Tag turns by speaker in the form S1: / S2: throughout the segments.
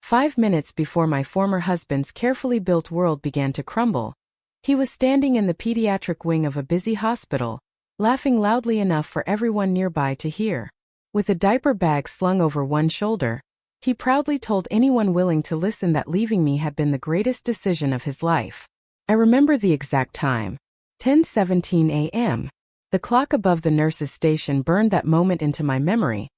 S1: 5 minutes before my former husband's carefully built world began to crumble, he was standing in the pediatric wing of a busy hospital, laughing loudly enough for everyone nearby to hear. With a diaper bag slung over one shoulder, he proudly told anyone willing to listen that leaving me had been the greatest decision of his life. I remember the exact time. 10:17 a.m. The clock above the nurse's station burned that moment into my memory,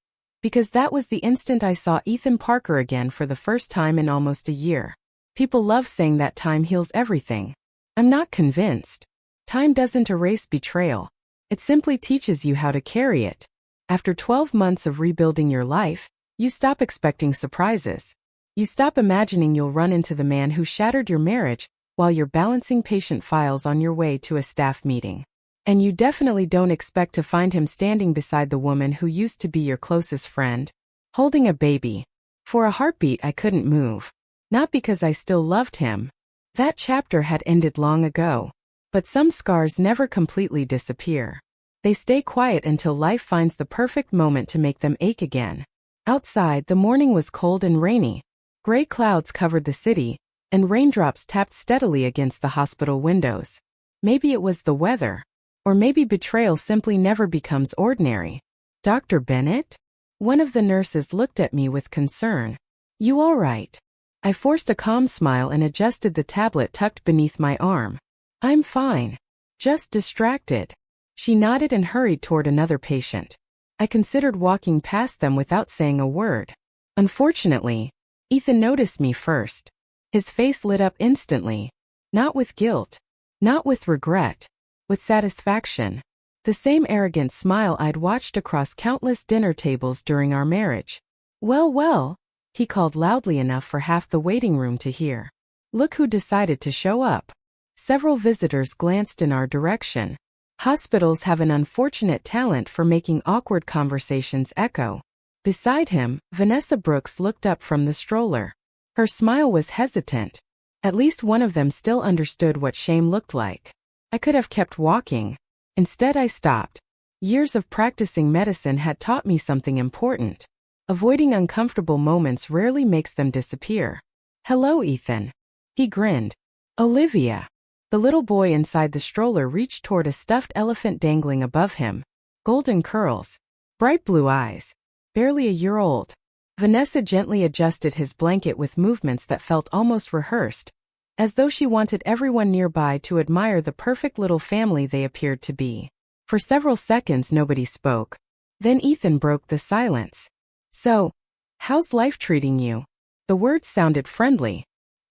S1: because that was the instant I saw Ethan Parker again for the first time in almost a year. People love saying that time heals everything. I'm not convinced. Time doesn't erase betrayal. It simply teaches you how to carry it. After 12 months of rebuilding your life, you stop expecting surprises. You stop imagining you'll run into the man who shattered your marriage while you're balancing patient files on your way to a staff meeting. And you definitely don't expect to find him standing beside the woman who used to be your closest friend, holding a baby. For a heartbeat I couldn't move. Not because I still loved him. That chapter had ended long ago. But some scars never completely disappear. They stay quiet until life finds the perfect moment to make them ache again. Outside, the morning was cold and rainy. Gray clouds covered the city, and raindrops tapped steadily against the hospital windows. Maybe it was the weather. Or maybe betrayal simply never becomes ordinary. Dr. Bennett? One of the nurses looked at me with concern. You all right? I forced a calm smile and adjusted the tablet tucked beneath my arm. I'm fine. Just distracted. She nodded and hurried toward another patient. I considered walking past them without saying a word. Unfortunately, Ethan noticed me first. His face lit up instantly. Not with guilt. Not with regret. With satisfaction. The same arrogant smile I'd watched across countless dinner tables during our marriage. Well, well, he called loudly enough for half the waiting room to hear. Look who decided to show up. Several visitors glanced in our direction. Hospitals have an unfortunate talent for making awkward conversations echo. Beside him, Vanessa Brooks looked up from the stroller. Her smile was hesitant. At least one of them still understood what shame looked like. I could have kept walking. Instead I stopped. Years of practicing medicine had taught me something important. Avoiding uncomfortable moments rarely makes them disappear. Hello, Ethan. He grinned. Olivia. The little boy inside the stroller reached toward a stuffed elephant dangling above him. Golden curls. Bright blue eyes. Barely a year old. Vanessa gently adjusted his blanket with movements that felt almost rehearsed, as though she wanted everyone nearby to admire the perfect little family they appeared to be. For several seconds nobody spoke. Then Ethan broke the silence. So, how's life treating you? The words sounded friendly.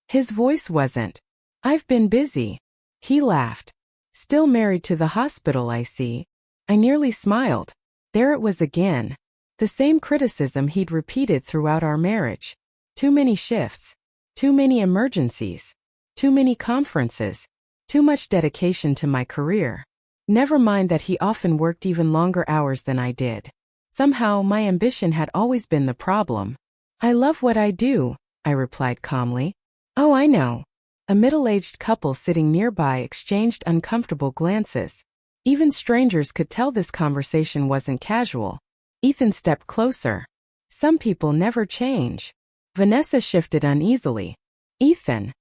S1: His voice wasn't. I've been busy. He laughed. Still married to the hospital, I see. I nearly smiled. There it was again. The same criticism he'd repeated throughout our marriage. Too many shifts. Too many emergencies. Too many conferences. Too much dedication to my career. Never mind that he often worked even longer hours than I did. Somehow my ambition had always been the problem. I love what I do, I replied calmly. Oh, I know. A middle-aged couple sitting nearby exchanged uncomfortable glances. Even strangers could tell this conversation wasn't casual. Ethan stepped closer. Some people never change. Vanessa shifted uneasily. Ethan.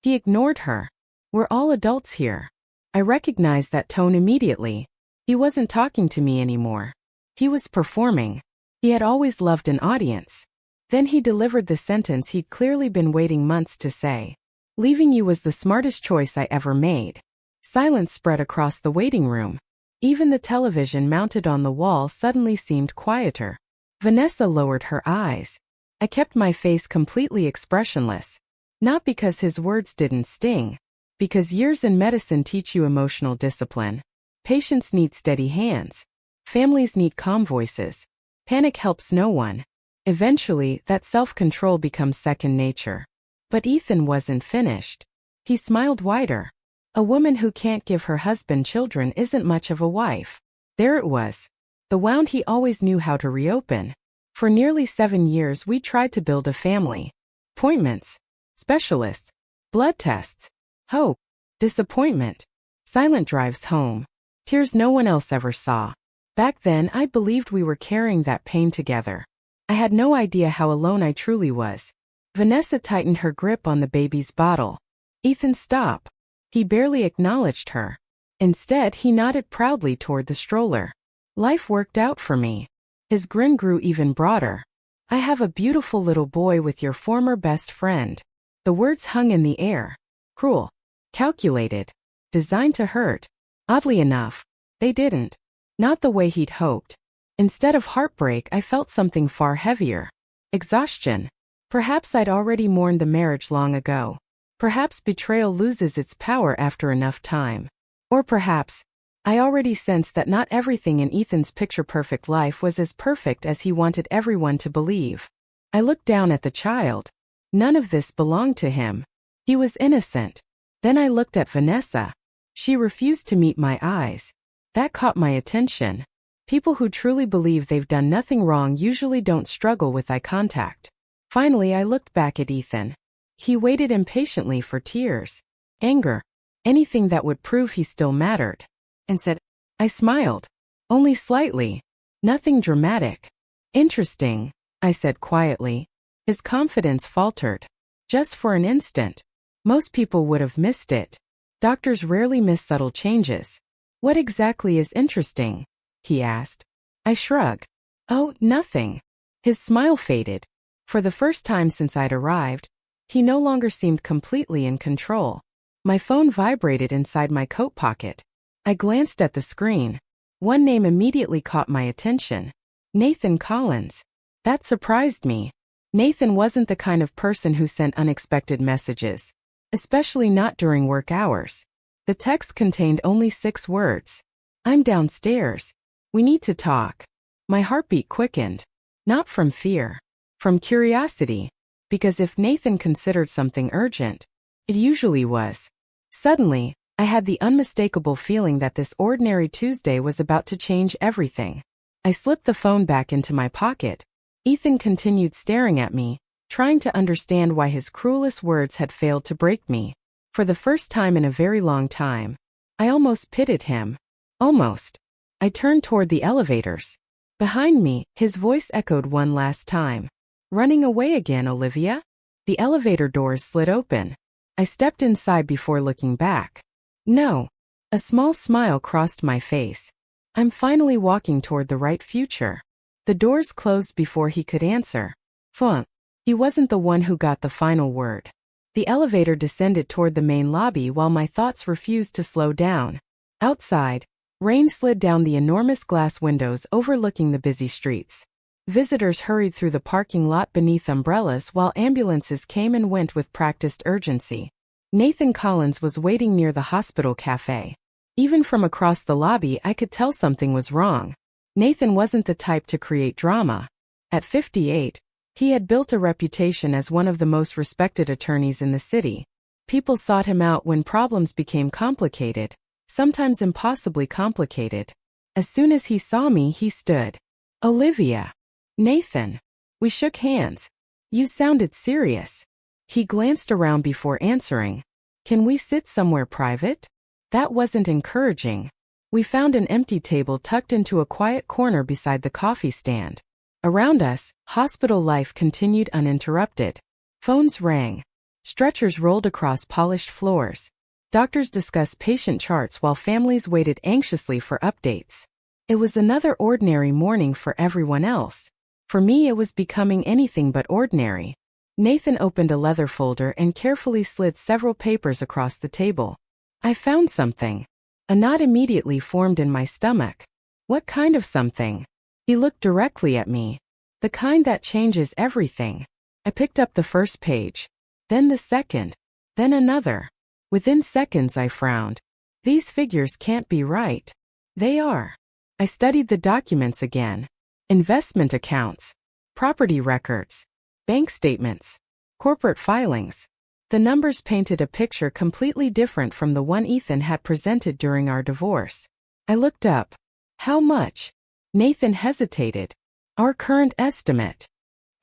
S1: He ignored her. We're all adults here. I recognized that tone immediately. He wasn't talking to me anymore. He was performing. He had always loved an audience. Then he delivered the sentence he'd clearly been waiting months to say. Leaving you was the smartest choice I ever made. Silence spread across the waiting room. Even the television mounted on the wall suddenly seemed quieter. Vanessa lowered her eyes. I kept my face completely expressionless. Not because his words didn't sting. Because years in medicine teach you emotional discipline. Patients need steady hands. Families need calm voices. Panic helps no one. Eventually, that self-control becomes second nature. But Ethan wasn't finished. He smiled wider. A woman who can't give her husband children isn't much of a wife. There it was. The wound he always knew how to reopen. For nearly 7 years we tried to build a family. Appointments. Specialists. Blood tests. Hope. Disappointment. Silent drives home. Tears no one else ever saw. Back then I believed we were carrying that pain together. I had no idea how alone I truly was. Vanessa tightened her grip on the baby's bottle. Ethan, stop. He barely acknowledged her. Instead, he nodded proudly toward the stroller. Life worked out for me. His grin grew even broader. I have a beautiful little boy with your former best friend. The words hung in the air. Cruel. Calculated. Designed to hurt. Oddly enough, they didn't. Not the way he'd hoped. Instead of heartbreak, I felt something far heavier. Exhaustion. Perhaps I'd already mourned the marriage long ago. Perhaps betrayal loses its power after enough time. Or perhaps, I already sensed that not everything in Ethan's picture-perfect life was as perfect as he wanted everyone to believe. I looked down at the child. None of this belonged to him. He was innocent. Then I looked at Vanessa. She refused to meet my eyes. That caught my attention. People who truly believe they've done nothing wrong usually don't struggle with eye contact. Finally, I looked back at Ethan. He waited impatiently for tears, anger, anything that would prove he still mattered. And said, I smiled. Only slightly. Nothing dramatic. Interesting, I said quietly. His confidence faltered. Just for an instant. Most people would have missed it. Doctors rarely miss subtle changes. What exactly is interesting? He asked. I shrugged. Oh, nothing. His smile faded. For the first time since I'd arrived, he no longer seemed completely in control. My phone vibrated inside my coat pocket. I glanced at the screen. One name immediately caught my attention. Nathan Collins. That surprised me. Nathan wasn't the kind of person who sent unexpected messages, especially not during work hours. The text contained only 6 words. I'm downstairs. We need to talk. My heartbeat quickened. Not from fear. From curiosity. Because if Nathan considered something urgent, it usually was. Suddenly, I had the unmistakable feeling that this ordinary Tuesday was about to change everything. I slipped the phone back into my pocket. Ethan continued staring at me, trying to understand why his cruelest words had failed to break me. For the first time in a very long time, I almost pitied him. Almost. I turned toward the elevators. Behind me, his voice echoed one last time. Running away again, Olivia? The elevator doors slid open. I stepped inside before looking back. No. A small smile crossed my face. I'm finally walking toward the right future. The doors closed before he could answer. Fun. He wasn't the one who got the final word. The elevator descended toward the main lobby while my thoughts refused to slow down. Outside, rain slid down the enormous glass windows overlooking the busy streets. Visitors hurried through the parking lot beneath umbrellas while ambulances came and went with practiced urgency. Nathan Collins was waiting near the hospital cafe. Even from across the lobby, I could tell something was wrong. Nathan wasn't the type to create drama. At 58, he had built a reputation as one of the most respected attorneys in the city. People sought him out when problems became complicated, sometimes impossibly complicated. As soon as he saw me, he stood. Olivia. Nathan. We shook hands. You sounded serious. He glanced around before answering. Can we sit somewhere private? That wasn't encouraging. We found an empty table tucked into a quiet corner beside the coffee stand. Around us, hospital life continued uninterrupted. Phones rang. Stretchers rolled across polished floors. Doctors discussed patient charts while families waited anxiously for updates. It was another ordinary morning for everyone else. For me, it was becoming anything but ordinary. Nathan opened a leather folder and carefully slid several papers across the table. I found something. A knot immediately formed in my stomach. What kind of something? He looked directly at me. The kind that changes everything. I picked up the first page. Then the second. Then another. Within seconds I frowned. These figures can't be right. They are. I studied the documents again. Investment accounts. Property records. Bank statements. Corporate filings. The numbers painted a picture completely different from the one Ethan had presented during our divorce. I looked up. How much? Nathan hesitated. Our current estimate.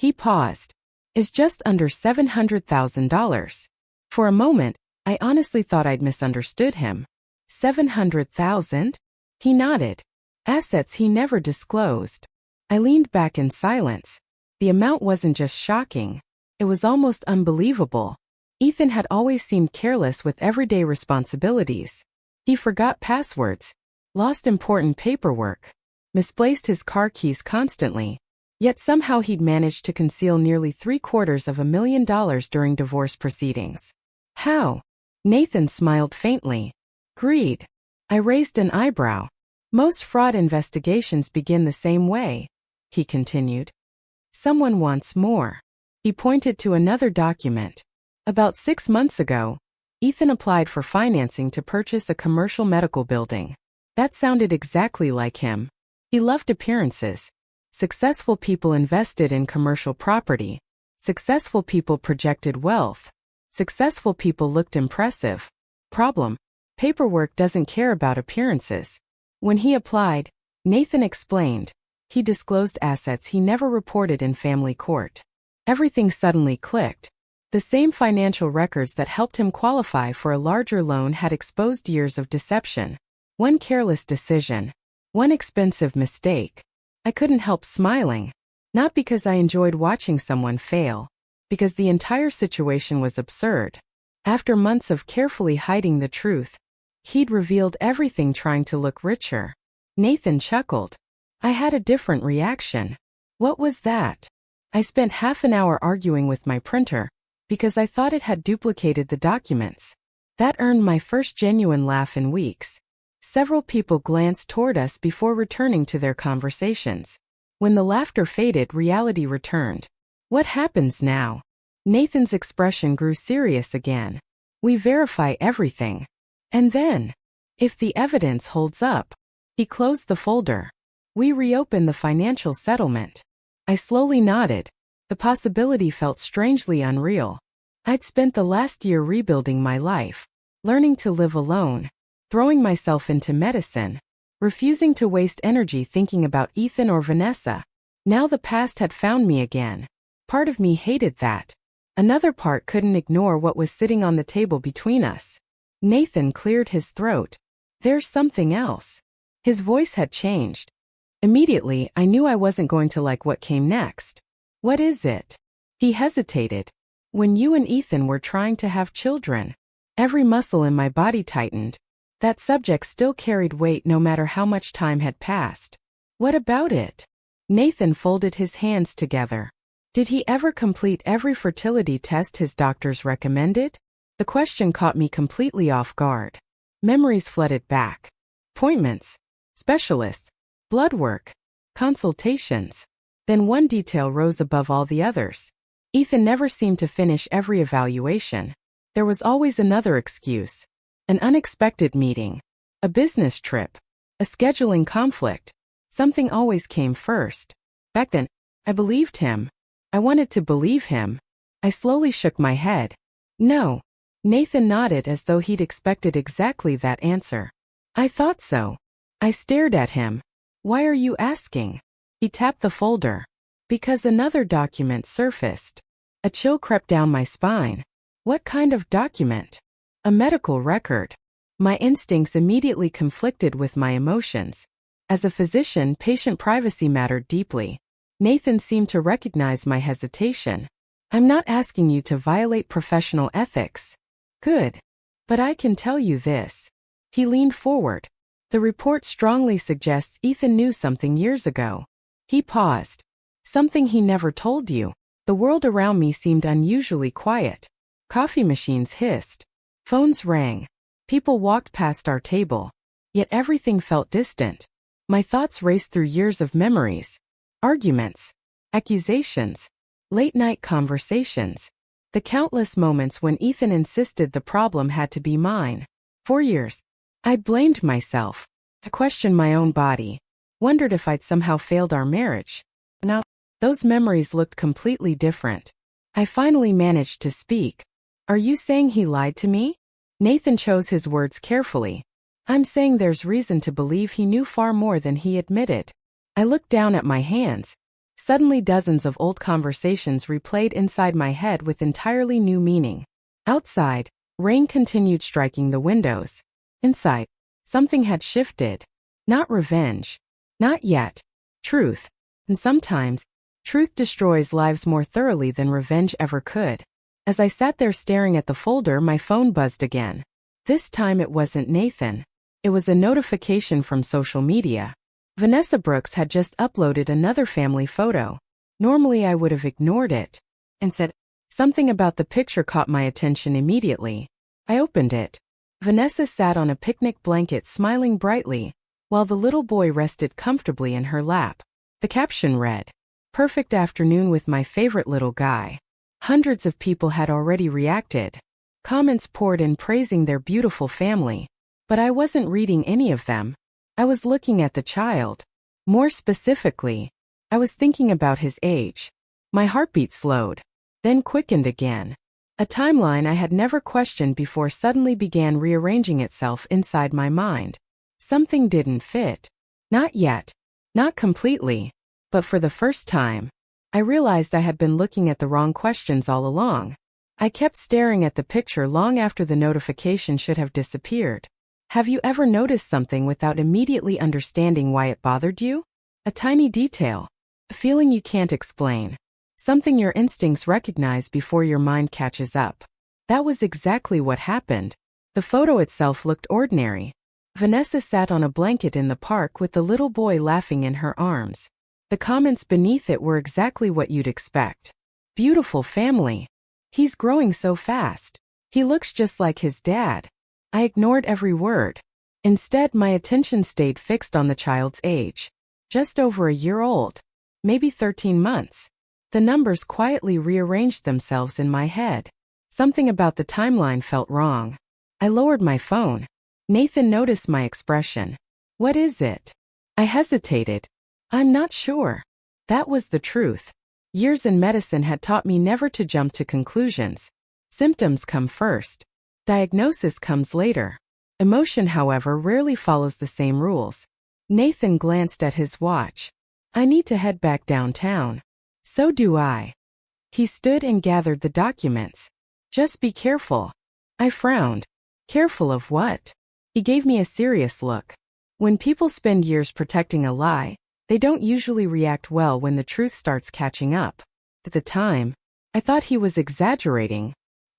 S1: He paused. Is just under $700,000. For a moment, I honestly thought I'd misunderstood him. 700,000? He nodded. Assets he never disclosed. I leaned back in silence. The amount wasn't just shocking. It was almost unbelievable. Ethan had always seemed careless with everyday responsibilities. He forgot passwords, lost important paperwork, misplaced his car keys constantly. Yet somehow he'd managed to conceal nearly $750,000 during divorce proceedings. How? Nathan smiled faintly. Greed. I raised an eyebrow. Most fraud investigations begin the same way, he continued. Someone wants more. He pointed to another document. About 6 months ago, Ethan applied for financing to purchase a commercial medical building. That sounded exactly like him. He loved appearances. Successful people invested in commercial property. Successful people projected wealth. Successful people looked impressive. Problem: paperwork doesn't care about appearances. When he applied, Nathan explained, he disclosed assets he never reported in family court. Everything suddenly clicked. The same financial records that helped him qualify for a larger loan had exposed years of deception. One careless decision. One expensive mistake. I couldn't help smiling. Not because I enjoyed watching someone fail. Because the entire situation was absurd. After months of carefully hiding the truth, he'd revealed everything trying to look richer. Nathan chuckled. I had a different reaction. What was that? I spent half an hour arguing with my printer, because I thought it had duplicated the documents. That earned my first genuine laugh in weeks. Several people glanced toward us before returning to their conversations. When the laughter faded, reality returned. What happens now? Nathan's expression grew serious again. We verify everything. And then, if the evidence holds up, he closed the folder. We reopen the financial settlement. I slowly nodded. The possibility felt strangely unreal. I'd spent the last year rebuilding my life, learning to live alone, throwing myself into medicine, refusing to waste energy thinking about Ethan or Vanessa. Now the past had found me again. Part of me hated that. Another part couldn't ignore what was sitting on the table between us. Nathan cleared his throat. There's something else. His voice had changed. Immediately, I knew I wasn't going to like what came next. What is it? He hesitated. When you and Ethan were trying to have children, every muscle in my body tightened. That subject still carried weight no matter how much time had passed. What about it? Nathan folded his hands together. Did he ever complete every fertility test his doctors recommended? The question caught me completely off guard. Memories flooded back. Appointments, specialists, blood work, consultations. Then one detail rose above all the others. Ethan never seemed to finish every evaluation. There was always another excuse. An unexpected meeting. A business trip. A scheduling conflict. Something always came first. Back then, I believed him. I wanted to believe him. I slowly shook my head. No. Nathan nodded as though he'd expected exactly that answer. I thought so. I stared at him. Why are you asking? He tapped the folder. Because another document surfaced. A chill crept down my spine. What kind of document? A medical record. My instincts immediately conflicted with my emotions. As a physician, patient privacy mattered deeply. Nathan seemed to recognize my hesitation. I'm not asking you to violate professional ethics. Good. But I can tell you this. He leaned forward. The report strongly suggests Ethan knew something years ago. He paused. Something he never told you. The world around me seemed unusually quiet. Coffee machines hissed. Phones rang. People walked past our table. Yet everything felt distant. My thoughts raced through years of memories. Arguments. Accusations. Late-night conversations. The countless moments when Ethan insisted the problem had to be mine. For years, I blamed myself. I questioned my own body. Wondered if I'd somehow failed our marriage. Now, those memories looked completely different. I finally managed to speak. Are you saying he lied to me? Nathan chose his words carefully. I'm saying there's reason to believe he knew far more than he admitted. I looked down at my hands. Suddenly dozens of old conversations replayed inside my head with entirely new meaning. Outside, rain continued striking the windows. Inside, something had shifted. Not revenge. Not yet. Truth. And sometimes, Truth destroys lives more thoroughly than revenge ever could. As I sat there staring at the folder, my phone buzzed again. This time it wasn't Nathan. It was a notification from social media. Vanessa Brooks had just uploaded another family photo. Normally I would have ignored it and said, something about the picture caught my attention immediately. I opened it. Vanessa sat on a picnic blanket smiling brightly, while the little boy rested comfortably in her lap. The caption read, "Perfect afternoon with my favorite little guy." Hundreds of people had already reacted. Comments poured in praising their beautiful family. But I wasn't reading any of them. I was looking at the child. More specifically, I was thinking about his age. My heartbeat slowed, then quickened again. A timeline I had never questioned before suddenly began rearranging itself inside my mind. Something didn't fit. Not yet. Not completely. But for the first time, I realized I had been looking at the wrong questions all along. I kept staring at the picture long after the notification should have disappeared. Have you ever noticed something without immediately understanding why it bothered you? A tiny detail. A feeling you can't explain. Something your instincts recognize before your mind catches up. That was exactly what happened. The photo itself looked ordinary. Vanessa sat on a blanket in the park with the little boy laughing in her arms. The comments beneath it were exactly what you'd expect. Beautiful family. He's growing so fast. He looks just like his dad. I ignored every word. Instead, my attention stayed fixed on the child's age. Just over a year old. Maybe 13 months. The numbers quietly rearranged themselves in my head. Something about the timeline felt wrong. I lowered my phone. Nathan noticed my expression. "What is it?" I hesitated. "I'm not sure." That was the truth. Years in medicine had taught me never to jump to conclusions. Symptoms come first. Diagnosis comes later. Emotion, however, rarely follows the same rules. Nathan glanced at his watch. "I need to head back downtown." "So do I." He stood and gathered the documents. "Just be careful." I frowned. Careful of what? He gave me a serious look. When people spend years protecting a lie, they don't usually react well when the truth starts catching up. At the time, I thought he was exaggerating.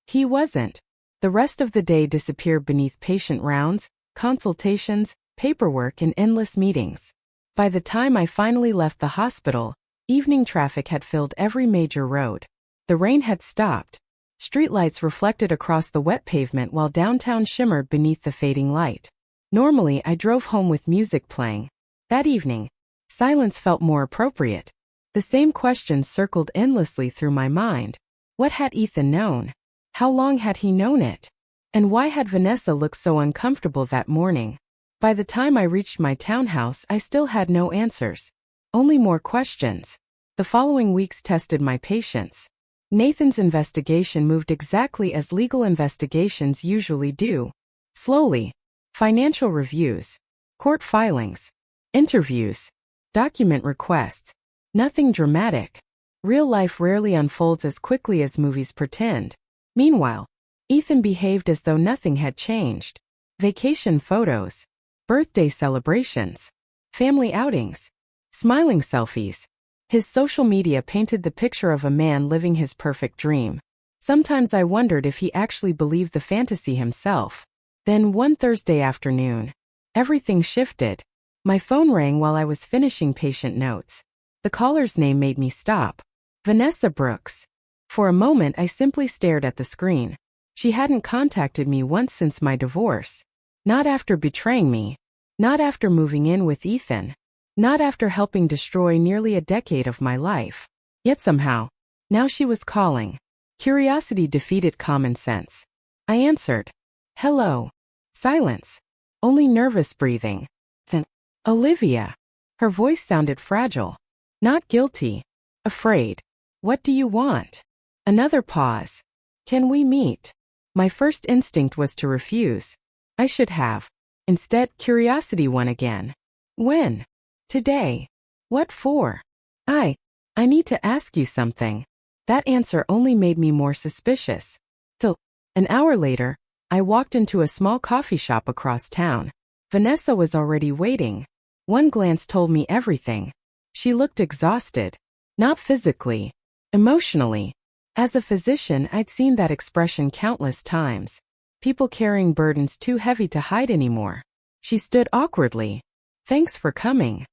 S1: He wasn't. The rest of the day disappeared beneath patient rounds, consultations, paperwork, and endless meetings. By the time I finally left the hospital, evening traffic had filled every major road. The rain had stopped. Streetlights reflected across the wet pavement while downtown shimmered beneath the fading light. Normally, I drove home with music playing. That evening, silence felt more appropriate. The same questions circled endlessly through my mind. What had Ethan known? How long had he known it? And why had Vanessa looked so uncomfortable that morning? By the time I reached my townhouse, I still had no answers. Only more questions. The following weeks tested my patience. Nathan's investigation moved exactly as legal investigations usually do. Slowly. Financial reviews. Court filings. Interviews. Document requests. Nothing dramatic. Real life rarely unfolds as quickly as movies pretend. Meanwhile, Ethan behaved as though nothing had changed. Vacation photos. Birthday celebrations. Family outings. Smiling selfies. His social media painted the picture of a man living his perfect dream. Sometimes I wondered if he actually believed the fantasy himself. Then one Thursday afternoon, everything shifted. My phone rang while I was finishing patient notes. The caller's name made me stop. Vanessa Brooks. For a moment I simply stared at the screen. She hadn't contacted me once since my divorce. Not after betraying me. Not after moving in with Ethan. Not after helping destroy nearly a decade of my life. Yet somehow, now she was calling. Curiosity defeated common sense. I answered. "Hello." Silence. Only nervous breathing. Then, "Olivia." Her voice sounded fragile. Not guilty. Afraid. "What do you want?" Another pause. "Can we meet?" My first instinct was to refuse. I should have. Instead, curiosity won again. "When?" "Today." "What for?" I need to ask you something." That answer only made me more suspicious. Till, an hour later, I walked into a small coffee shop across town. Vanessa was already waiting. One glance told me everything. She looked exhausted. Not physically. Emotionally. As a physician, I'd seen that expression countless times. People carrying burdens too heavy to hide anymore. She stood awkwardly. Thanks for coming.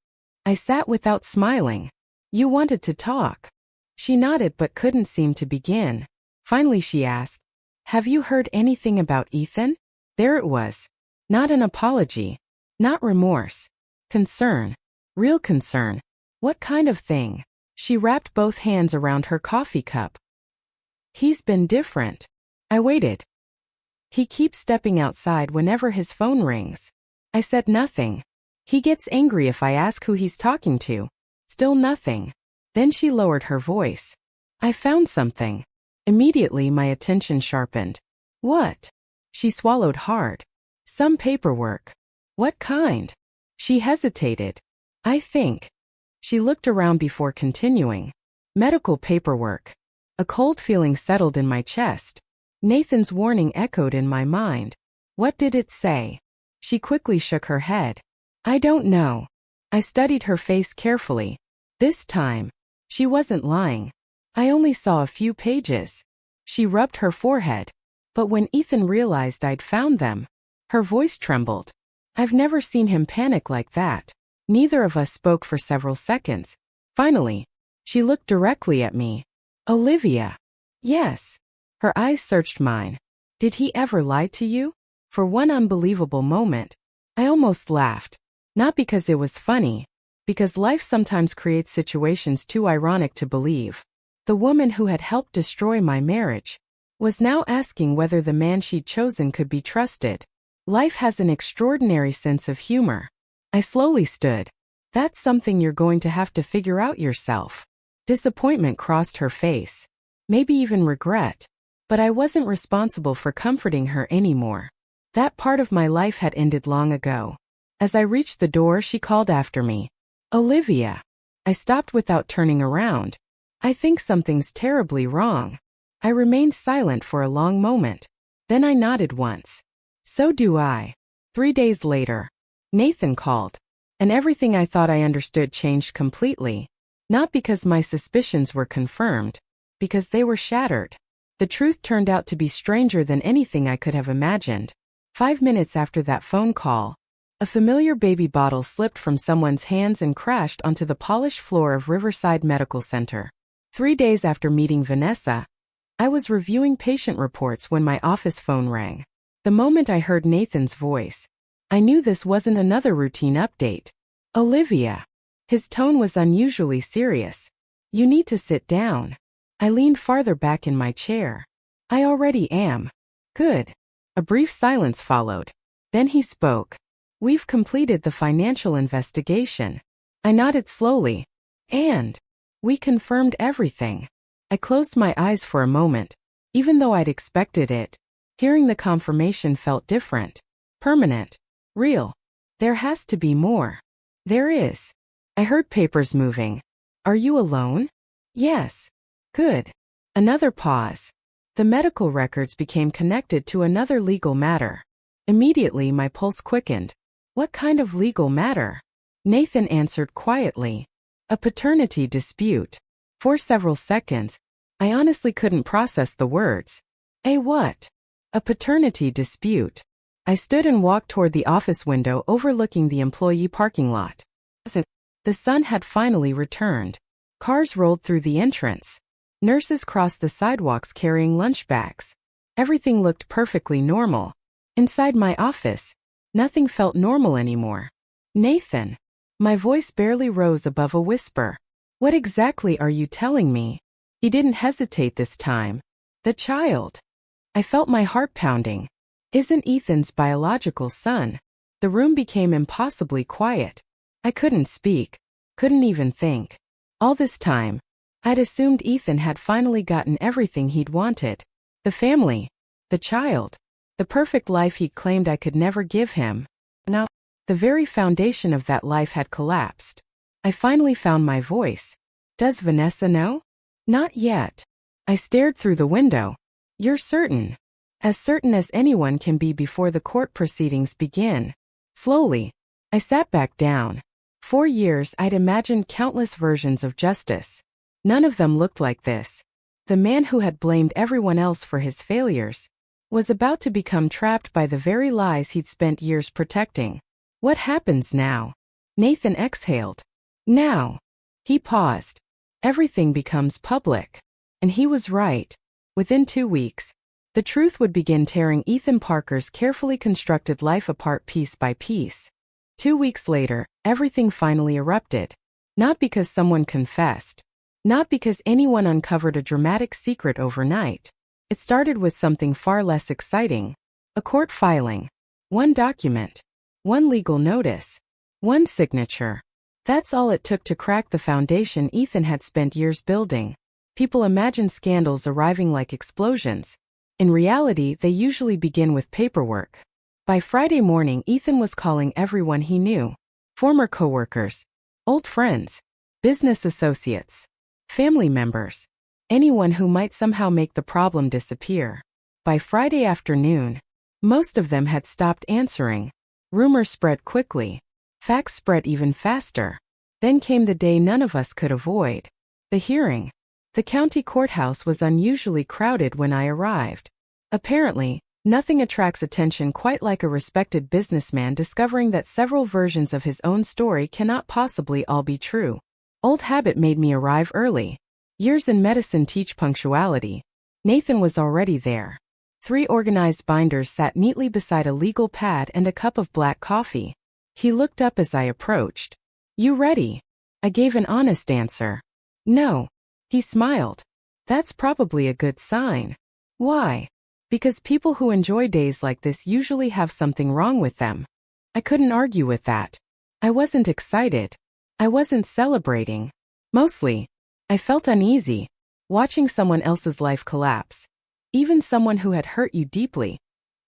S1: I sat without smiling. You wanted to talk. She nodded but couldn't seem to begin. Finally she asked, have you heard anything about Ethan? There it was. Not an apology. Not remorse. Concern. Real concern. What kind of thing? She wrapped both hands around her coffee cup. He's been different. I waited. He keeps stepping outside whenever his phone rings. I said nothing. He gets angry if I ask who he's talking to. Still nothing. Then she lowered her voice. I found something. Immediately my attention sharpened. What? She swallowed hard. Some paperwork. What kind? She hesitated. I think. She looked around before continuing. Medical paperwork. A cold feeling settled in my chest. Nathan's warning echoed in my mind. What did it say? She quickly shook her head. I don't know. I studied her face carefully. This time, she wasn't lying. I only saw a few pages. She rubbed her forehead. But when Ethan realized I'd found them, her voice trembled. I've never seen him panic like that. Neither of us spoke for several seconds. Finally, she looked directly at me. Olivia. Yes. Her eyes searched mine. Did he ever lie to you? For one unbelievable moment, I almost laughed. Not because it was funny, because life sometimes creates situations too ironic to believe. The woman who had helped destroy my marriage was now asking whether the man she'd chosen could be trusted. Life has an extraordinary sense of humor. I slowly stood. That's something you're going to have to figure out yourself. Disappointment crossed her face. Maybe even regret. But I wasn't responsible for comforting her anymore. That part of my life had ended long ago. As I reached the door, she called after me. Olivia. I stopped without turning around. I think something's terribly wrong. I remained silent for a long moment. Then I nodded once. So do I. 3 days later, Nathan called. And everything I thought I understood changed completely. Not because my suspicions were confirmed, because they were shattered. The truth turned out to be stranger than anything I could have imagined. 5 minutes after that phone call, a familiar baby bottle slipped from someone's hands and crashed onto the polished floor of Riverside Medical Center. 3 days after meeting Vanessa, I was reviewing patient reports when my office phone rang. The moment I heard Nathan's voice, I knew this wasn't another routine update. Olivia. His tone was unusually serious. You need to sit down. I leaned farther back in my chair. I already am. Good. A brief silence followed. Then he spoke. We've completed the financial investigation. I nodded slowly. And we confirmed everything. I closed my eyes for a moment. Even though I'd expected it, hearing the confirmation felt different. Permanent. Real. There has to be more. There is. I heard papers moving. Are you alone? Yes. Good. Another pause. The medical records became connected to another legal matter. Immediately my pulse quickened. What kind of legal matter? Nathan answered quietly. A paternity dispute. For several seconds, I honestly couldn't process the words. A what? A paternity dispute. I stood and walked toward the office window overlooking the employee parking lot. The sun had finally returned. Cars rolled through the entrance. Nurses crossed the sidewalks carrying lunch bags. Everything looked perfectly normal. Inside my office, nothing felt normal anymore. Nathan. My voice barely rose above a whisper. What exactly are you telling me? He didn't hesitate this time. The child. I felt my heart pounding. Isn't Ethan's biological son. The room became impossibly quiet. I couldn't speak. Couldn't even think. All this time, I'd assumed Ethan had finally gotten everything he'd wanted. The family. The child. The perfect life he claimed I could never give him. Now, the very foundation of that life had collapsed. I finally found my voice. Does Vanessa know? Not yet. I stared through the window. You're certain? As certain as anyone can be before the court proceedings begin. Slowly, I sat back down. 4 years I'd imagined countless versions of justice. None of them looked like this. The man who had blamed everyone else for his failures was about to become trapped by the very lies he'd spent years protecting. What happens now? Nathan exhaled. Now. He paused. Everything becomes public. And he was right. Within 2 weeks, the truth would begin tearing Ethan Parker's carefully constructed life apart piece by piece. 2 weeks later, everything finally erupted. Not because someone confessed. Not because anyone uncovered a dramatic secret overnight. It started with something far less exciting. A court filing. One document. One legal notice. One signature. That's all it took to crack the foundation Ethan had spent years building. People imagine scandals arriving like explosions. In reality, they usually begin with paperwork. By Friday morning, Ethan was calling everyone he knew. Former coworkers. Old friends. Business associates. Family members. Anyone who might somehow make the problem disappear. By Friday afternoon, most of them had stopped answering. Rumors spread quickly. Facts spread even faster. Then came the day none of us could avoid. The hearing. The county courthouse was unusually crowded when I arrived. Apparently, nothing attracts attention quite like a respected businessman discovering that several versions of his own story cannot possibly all be true. Old habit made me arrive early. Years in medicine teach punctuality. Nathan was already there. 3 organized binders sat neatly beside a legal pad and a cup of black coffee. He looked up as I approached. You ready? I gave an honest answer. No. He smiled. That's probably a good sign. Why? Because people who enjoy days like this usually have something wrong with them. I couldn't argue with that. I wasn't excited. I wasn't celebrating. Mostly, I felt uneasy, watching someone else's life collapse. Even someone who had hurt you deeply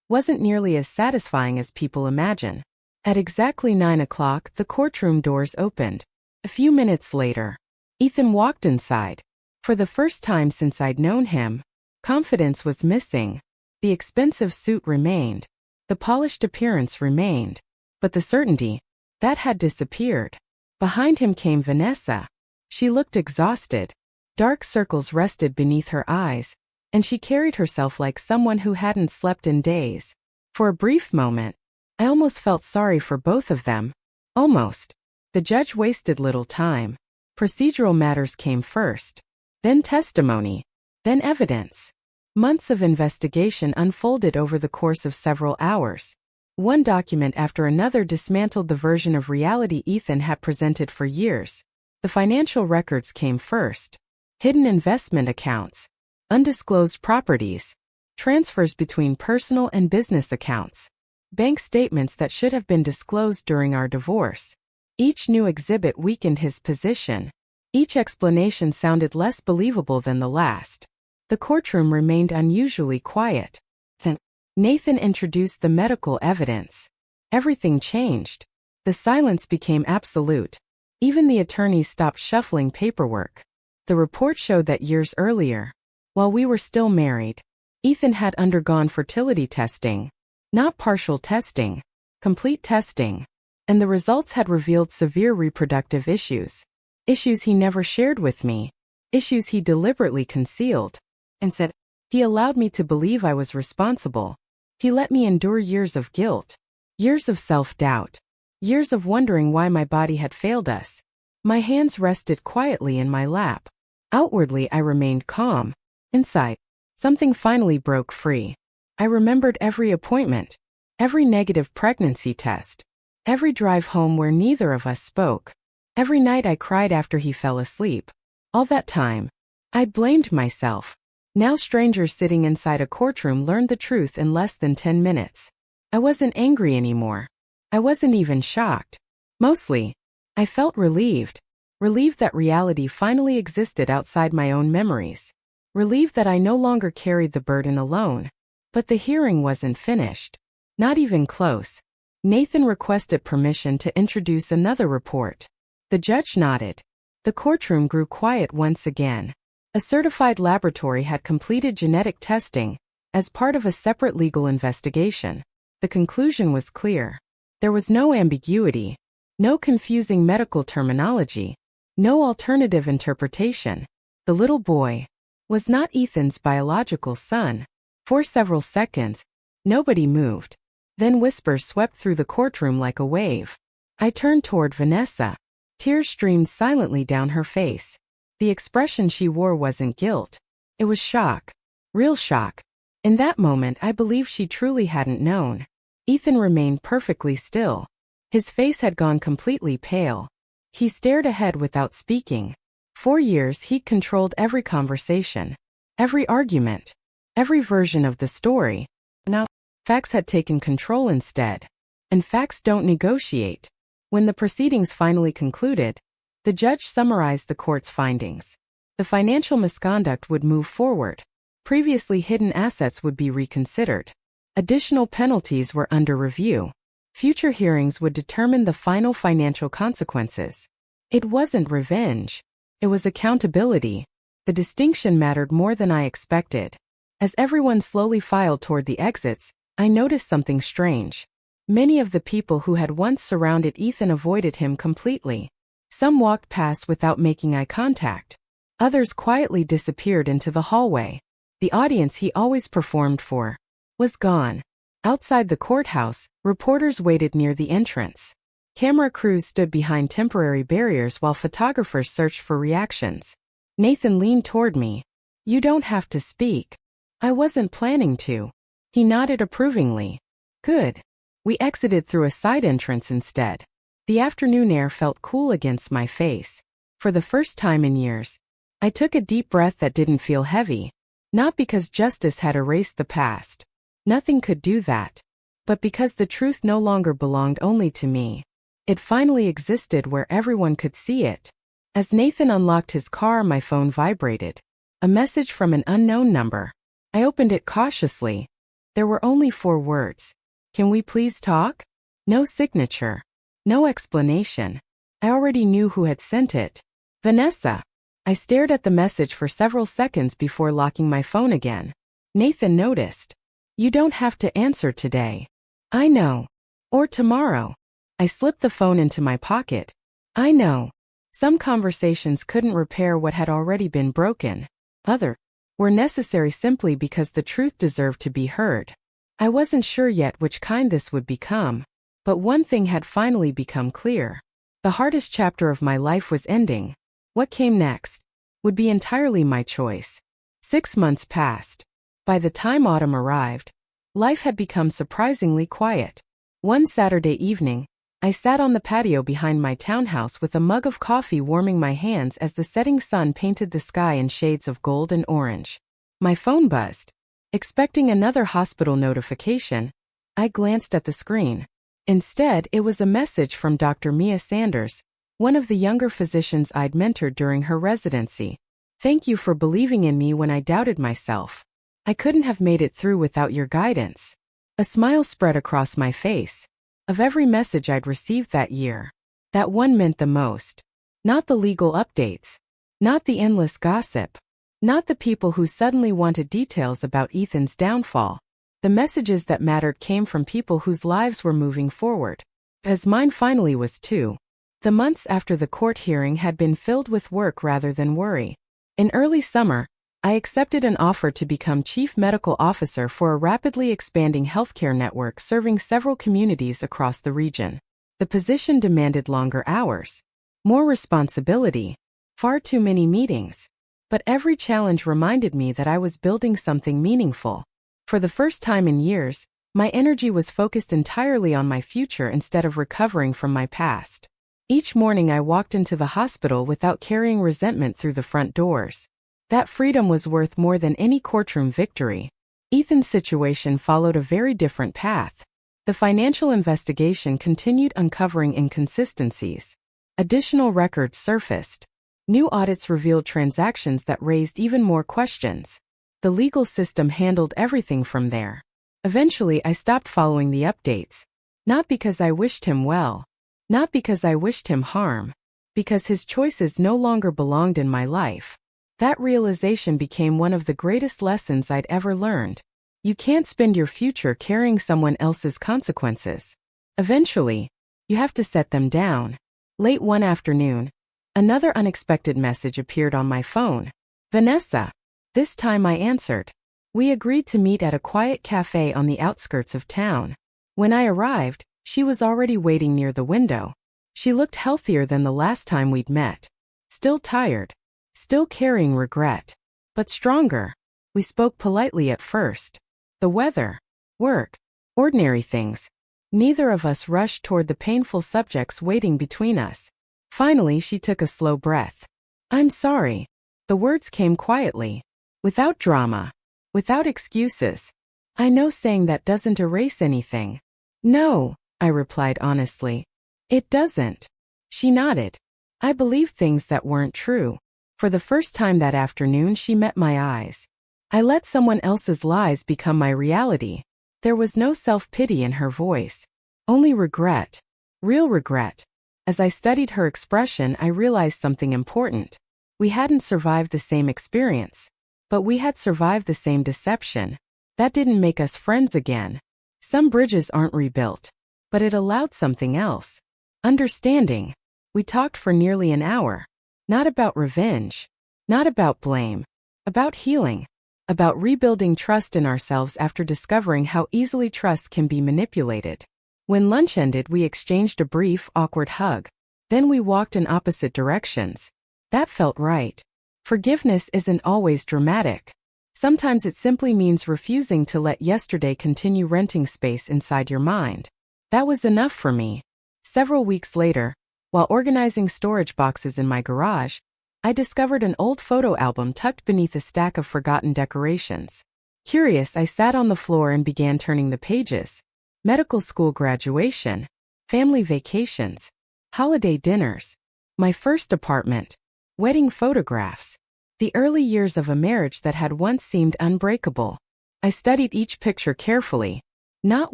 S1: wasn't nearly as satisfying as people imagine. At exactly 9 o'clock, the courtroom doors opened. A few minutes later, Ethan walked inside. For the first time since I'd known him, confidence was missing. The expensive suit remained. The polished appearance remained. But the certainty, that had disappeared. Behind him came Vanessa. She looked exhausted. Dark circles rested beneath her eyes, and she carried herself like someone who hadn't slept in days. For a brief moment, I almost felt sorry for both of them. Almost. The judge wasted little time. Procedural matters came first. Then testimony. Then evidence. Months of investigation unfolded over the course of several hours. One document after another dismantled the version of reality Ethan had presented for years. The financial records came first. Hidden investment accounts. Undisclosed properties. Transfers between personal and business accounts. Bank statements that should have been disclosed during our divorce. Each new exhibit weakened his position. Each explanation sounded less believable than the last. The courtroom remained unusually quiet. Then, Nathan introduced the medical evidence. Everything changed. The silence became absolute. Even the attorneys stopped shuffling paperwork. The report showed that years earlier, while we were still married, Ethan had undergone fertility testing. Not partial testing, complete testing. And the results had revealed severe reproductive issues. Issues he never shared with me. Issues he deliberately concealed. And said, he allowed me to believe I was responsible. He let me endure years of guilt. Years of self-doubt. Years of wondering why my body had failed us. My hands rested quietly in my lap. Outwardly I remained calm. Inside, something finally broke free. I remembered every appointment, every negative pregnancy test, every drive home where neither of us spoke, every night I cried after he fell asleep. All that time, I blamed myself. Now strangers sitting inside a courtroom learned the truth in less than 10 minutes. I wasn't angry anymore. I wasn't even shocked. Mostly, I felt relieved. Relieved that reality finally existed outside my own memories. Relieved that I no longer carried the burden alone. But the hearing wasn't finished. Not even close. Nathan requested permission to introduce another report. The judge nodded. The courtroom grew quiet once again. A certified laboratory had completed genetic testing as part of a separate legal investigation. The conclusion was clear. There was no ambiguity, no confusing medical terminology, no alternative interpretation. The little boy was not Ethan's biological son. For several seconds, nobody moved. Then whispers swept through the courtroom like a wave. I turned toward Vanessa. Tears streamed silently down her face. The expression she wore wasn't guilt. It was shock. Real shock. In that moment, I believed she truly hadn't known. Ethan remained perfectly still. His face had gone completely pale. He stared ahead without speaking. For years, he'd controlled every conversation, every argument, every version of the story. Now, facts had taken control instead. And facts don't negotiate. When the proceedings finally concluded, the judge summarized the court's findings. The financial misconduct would move forward. Previously hidden assets would be reconsidered. Additional penalties were under review. Future hearings would determine the final financial consequences. It wasn't revenge. It was accountability. The distinction mattered more than I expected. As everyone slowly filed toward the exits, I noticed something strange. Many of the people who had once surrounded Ethan avoided him completely. Some walked past without making eye contact. Others quietly disappeared into the hallway. The audience he always performed for was gone. Outside the courthouse, reporters waited near the entrance. Camera crews stood behind temporary barriers while photographers searched for reactions. Nathan leaned toward me. "You don't have to speak." I wasn't planning to. He nodded approvingly. "Good." We exited through a side entrance instead. The afternoon air felt cool against my face. For the first time in years, I took a deep breath that didn't feel heavy. Not because justice had erased the past. Nothing could do that. But because the truth no longer belonged only to me. It finally existed where everyone could see it. As Nathan unlocked his car, my phone vibrated. A message from an unknown number. I opened it cautiously. There were only 4 words. "Can we please talk?" No signature. No explanation. I already knew who had sent it. Vanessa. I stared at the message for several seconds before locking my phone again. Nathan noticed. "You don't have to answer today." "I know." "Or tomorrow." I slipped the phone into my pocket. "I know." Some conversations couldn't repair what had already been broken. Others were necessary simply because the truth deserved to be heard. I wasn't sure yet which kind this would become. But one thing had finally become clear. The hardest chapter of my life was ending. What came next would be entirely my choice. 6 months passed. By the time autumn arrived, life had become surprisingly quiet. One Saturday evening, I sat on the patio behind my townhouse with a mug of coffee warming my hands as the setting sun painted the sky in shades of gold and orange. My phone buzzed. Expecting another hospital notification, I glanced at the screen. Instead, it was a message from Dr. Mia Sanders, one of the younger physicians I'd mentored during her residency. "Thank you for believing in me when I doubted myself. I couldn't have made it through without your guidance." A smile spread across my face. Of every message I'd received that year, that one meant the most. Not the legal updates. Not the endless gossip. Not the people who suddenly wanted details about Ethan's downfall. The messages that mattered came from people whose lives were moving forward. As mine finally was too. The months after the court hearing had been filled with work rather than worry. In early summer, I accepted an offer to become Chief Medical Officer for a rapidly expanding healthcare network serving several communities across the region. The position demanded longer hours, more responsibility, far too many meetings. But every challenge reminded me that I was building something meaningful. For the first time in years, my energy was focused entirely on my future instead of recovering from my past. Each morning I walked into the hospital without carrying resentment through the front doors. That freedom was worth more than any courtroom victory. Ethan's situation followed a very different path. The financial investigation continued uncovering inconsistencies. Additional records surfaced. New audits revealed transactions that raised even more questions. The legal system handled everything from there. Eventually, I stopped following the updates. Not because I wished him well. Not because I wished him harm. Because his choices no longer belonged in my life. That realization became one of the greatest lessons I'd ever learned. You can't spend your future carrying someone else's consequences. Eventually, you have to set them down. Late one afternoon, another unexpected message appeared on my phone. Vanessa. This time I answered. We agreed to meet at a quiet cafe on the outskirts of town. When I arrived, she was already waiting near the window. She looked healthier than the last time we'd met. Still tired. Still carrying regret. But stronger. We spoke politely at first. The weather. Work. Ordinary things. Neither of us rushed toward the painful subjects waiting between us. Finally, she took a slow breath. I'm sorry. The words came quietly. Without drama. Without excuses. I know saying that doesn't erase anything. No, I replied honestly. It doesn't. She nodded. I believed things that weren't true. For the first time that afternoon, she met my eyes. I let someone else's lies become my reality. There was no self-pity in her voice. Only regret. Real regret. As I studied her expression, I realized something important. We hadn't survived the same experience. But we had survived the same deception. That didn't make us friends again. Some bridges aren't rebuilt. But it allowed something else. Understanding. We talked for nearly an hour. Not about revenge. Not about blame. About healing. About rebuilding trust in ourselves after discovering how easily trust can be manipulated. When lunch ended, we exchanged a brief, awkward hug. Then we walked in opposite directions. That felt right. Forgiveness isn't always dramatic. Sometimes it simply means refusing to let yesterday continue renting space inside your mind. That was enough for me. Several weeks later, while organizing storage boxes in my garage, I discovered an old photo album tucked beneath a stack of forgotten decorations. Curious, I sat on the floor and began turning the pages. Medical school graduation, family vacations, holiday dinners, my first apartment, wedding photographs, the early years of a marriage that had once seemed unbreakable. I studied each picture carefully, not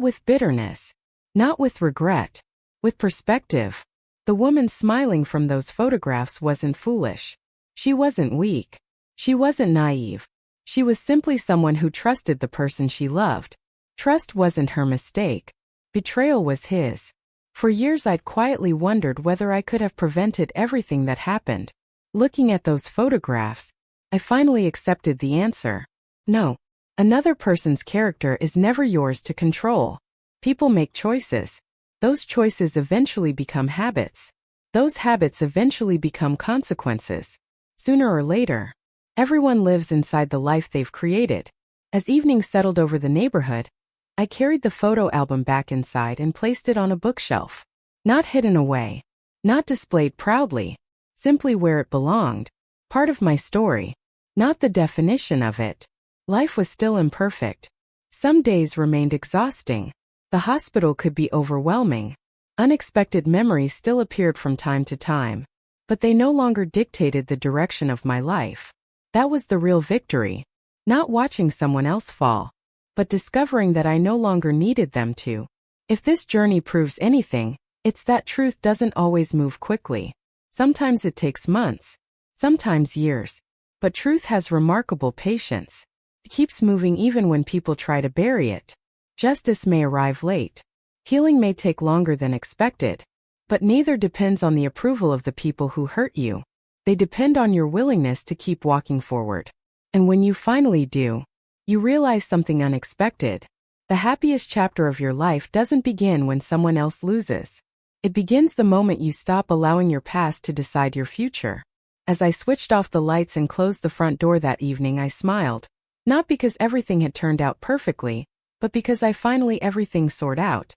S1: with bitterness, not with regret, with perspective. The woman smiling from those photographs wasn't foolish. She wasn't weak. She wasn't naive. She was simply someone who trusted the person she loved. Trust wasn't her mistake. Betrayal was his. For years I'd quietly wondered whether I could have prevented everything that happened. Looking at those photographs, I finally accepted the answer. No. Another person's character is never yours to control. People make choices. Those choices eventually become habits. Those habits eventually become consequences. Sooner or later, everyone lives inside the life they've created. As evening settled over the neighborhood, I carried the photo album back inside and placed it on a bookshelf. Not hidden away. Not displayed proudly. Simply where it belonged. Part of my story. Not the definition of it. Life was still imperfect. Some days remained exhausting. The hospital could be overwhelming. Unexpected memories still appeared from time to time. But they no longer dictated the direction of my life. That was the real victory. Not watching someone else fall, but discovering that I no longer needed them to. If this journey proves anything, it's that truth doesn't always move quickly. Sometimes it takes months, sometimes years. But truth has remarkable patience. It keeps moving even when people try to bury it. Justice may arrive late. Healing may take longer than expected. But neither depends on the approval of the people who hurt you. They depend on your willingness to keep walking forward. And when you finally do, you realize something unexpected. The happiest chapter of your life doesn't begin when someone else loses. It begins the moment you stop allowing your past to decide your future. As I switched off the lights and closed the front door that evening, I smiled. Not because everything had turned out perfectly, but because I finally everything sorted out.